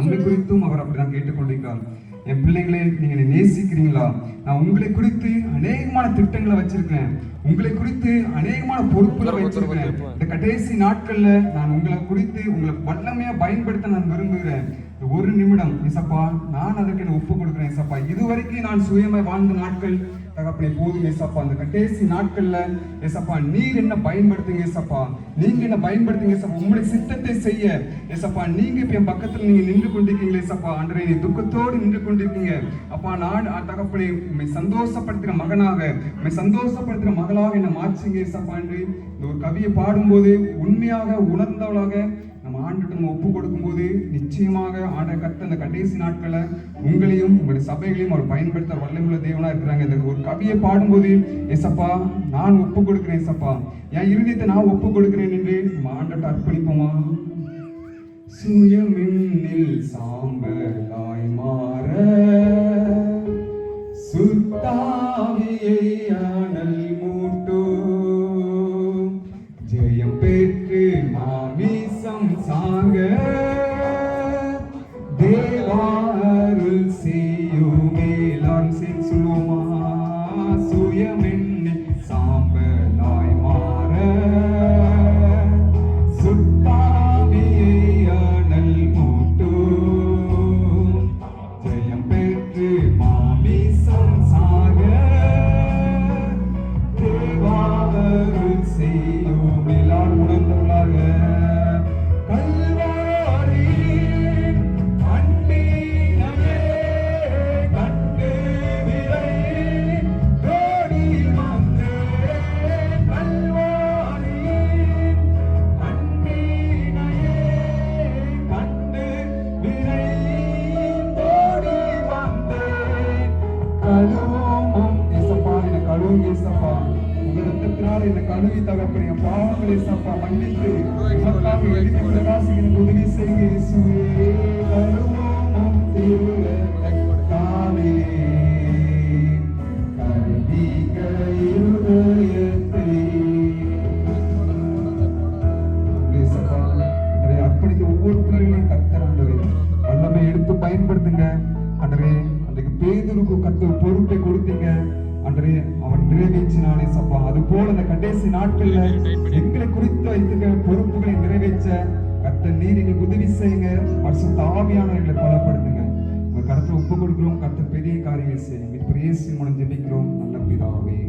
நம்மை குறித்தும் அவர் அப்படிதான் கேட்டுக்கொண்டிருக்கிறார். என் பிள்ளைங்களே, நீங்க என்னை நேசிக்கிறீங்களா? நான் உங்களை குறித்து அநேகமான திட்டங்களை வச்சிருக்கேன், உங்களை குறித்து அநேகமான பொறுப்புகளை வச்சிருக்கேன். இந்த கடைசி நாட்கள்ல நான் உங்களை குறித்து உங்களை வல்லமையா பயன்படுத்த நான் விரும்புகிறேன். ஒரு நிமிடம் ஏசப்பா, நான் அதற்கு என்ன ஒப்பு கொடுக்குறேன் ஏசப்பா. இதுவரைக்கும் நான் சுயமாய் வாழ்ந்த நாட்கள் தகப்பனே போதும் ஏசப்பா. அந்த கடைசி நாட்கள்ல ஏசப்பா நீர் என்ன பயன்படுத்துங்க ஏசப்பா, நீங்க என்ன பயன்படுத்துங்க ஏசப்பா. உங்களுடைய சித்தத்தை செய்ய ஏசப்பா நீங்க இப்ப என் பக்கத்துல நீங்க நின்று கொண்டிருக்கீங்களே ஏசப்பா. அன்றைய நீ துக்கத்தோடு நின்று கொண்டிருக்கீங்க அப்பா. நான் தகப்பனே உண்மை சந்தோஷப்படுத்துகிற மகனாக, உண்மை சந்தோஷப்படுத்துகிற மகளாக என்ன மாற்றுங்க ஏசப்பா என்று இந்த ஒரு கவியை பாடும்போது உண்மையாக உணர்ந்தவளாக நம்ம ஆண்டுட்டு நம்ம ஒப்பு கொடுக்கும் போது நிச்சயமாக ஆண்ட கத்த அந்த கடைசி நாட்களை உங்களையும் உங்களுடைய சபைகளையும் அவர் பயன்படுத்த வல்லமுள்ள தேவனா இருக்கிறாங்க. இந்த ஒரு கவியை பாடும்போது ஏசப்பா நான் ஒப்பு கொடுக்கிறேன் ஏசப்பா, என் இருதயத்தை நான் ஒப்பு கொடுக்கிறேன் என்று நம்ம ஆண்டட்ட அர்ப்பணிப்போமா? சுயமின்னில் சாம்பலாய் மாற சுத்தாவியை அனல் மூட்டோ, ஜெயம் பெற்று மாமிசம் சாங்க தேவாருள் செய்யுமே. எல்லாரும் சேர்ந்து சொல்லுவோமா? சுயமென்னில் சாம்பலாய் மாற சுத்தாவியை அனல் மூட்டோ, ஜெயம் பெற்று மாமிசம் சாக தேவாருள் செய்யும். எல்லாரும் உணர்ந்தவர்களாக கழுவி தகப்பனே பாவங்களை சப்பா மன்னித்து உமக்காக எழுதி பிரகாசிக்க உதவி செய்ய இயேசுவே. கழுவோம் திருரத்தாலே கழுவிக இருதயத்தை. சப்பா அர்ப்பணித்த ஒவ்வொரு பிள்ளைகளையும் கர்த்தர் ஆண்டவரே வல்லமை எடுத்து பயன்படுத்துங்க ஆண்டவரே. அன்றைக்கு பேதுருக்கு கர்த்தர் பொறுப்பை கொடுத்தீங்க அன்றே, அவன் நிறைவேற்றினானே சப்பா. அது போல அந்த கடைசி நாட்கள்ல எங்களை குறித்து வைத்திருக்க பொறுப்புகளை நிறைவேற்ற கர்த்தர் நீர் எங்களுக்கு உதவி செய்யுங்க. பரிசுத்த ஆவியானவர்களை பலப்படுத்துங்க. உங்க கருத்தை ஒப்பு கொடுக்கிறோம். கர்த்தர் பெரிய காரியங்களை செய்யுங்க. இப்ப இயேசு மூலம் ஜெபிக்கிறோம் நல்ல பிதாவே.